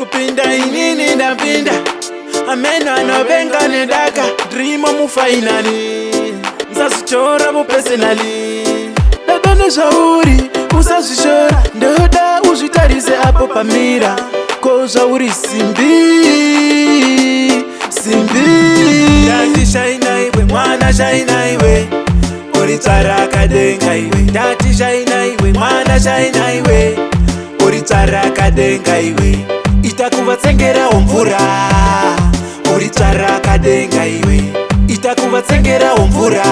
kupinda inini ndapinda. Ameno anovenga nedaka. Dream mu finally. Msasichora mu personally. Dadone zvauri usazvishora. Ndoda uzvitarise apo pamira. Ko zvauri simbi. Dati shaina iwe mwana shaina iwe. Uritsara kadenga iwe. Dati shaina iwe mwana shaina iwe. Uritsara kadenga iwe. Itakuvatsengera mvura. Uritsara kadenga iwe. Itakuvatsengera mvura.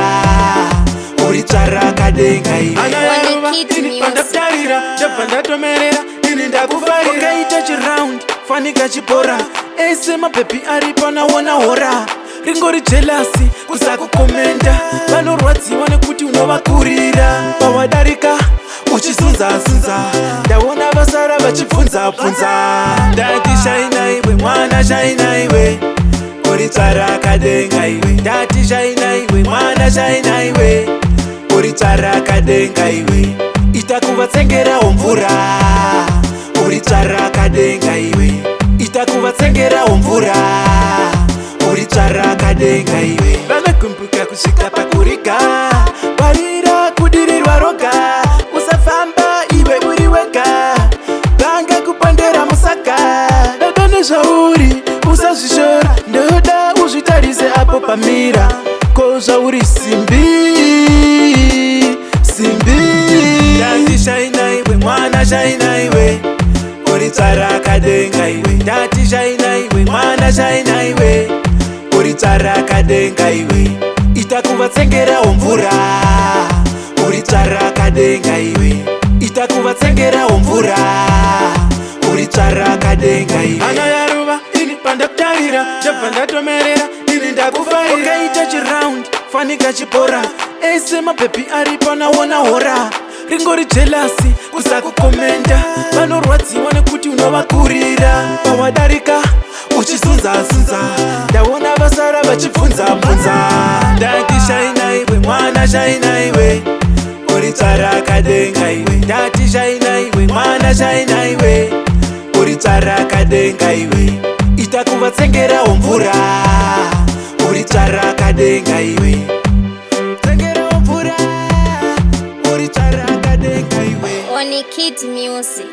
Uritsara kadenga iwe. Anayaruva ini pandatarira. Ndapandatomerera ini ndakufarira. Ukaita chiround fanika chipora. Ese mapepi aripo naona hora. Ringori jealousy kusakukomenda. Vanorwadziwa nekuti unovakurira. Pawadarika uchizunza. Ndaona vasara vachibvunza. Ndati shaina iwe mwana shaina iwe. Uritsara kadenga iwe. Ndati shaina iwe mwana shaina iwe. Uritsara kadenga iwe. Itakuvatsengera mvura. Uritsara kadenga iwe. Itakuvatsengera mvura. Uritsara kadenga iwe. Vanokumbuka kusvika pakurika. Barira kudirirwa roga. Usafamba iwe uri wega. Vanga kupondera musaka. Dadone zvauri usazvishora. Ndoda uzvitarise apo pamira. Ko zvauri simbi. Dati shaina iwe mwana shaina iwe. Uritsara kadenga iwe. Dati shaina iwe mwana shaina iwe. Uritsara kadenga iwe. Itakuvatsengera mvura. Uritsara kadenga iwe. Itakuvatsengera mvura. Uritsara kadenga iwe. Anayaruva ini pandatarira. Ndapandatomerera ini ndakufarira. Ukaita chiround fanika chipora. Ese mapepi aripo naona hora. Ringori jealousy kusakukomenda. Vanorwadziwa nekuti unovakurira. Pawadarika uchizunza. Ndaona vasara vachibvunza. Ndati shaina iwe mwana shaina iwe. Uritsara kadenga iwe. Ndati shaina iwe mwana shaina iwe. Uritsara kadenga iwe. Itakuvatsengera mvura. Uritsara kadenga iwe. Tsengera mvura. Uritsara kadenga iwe. Oni Kid Music.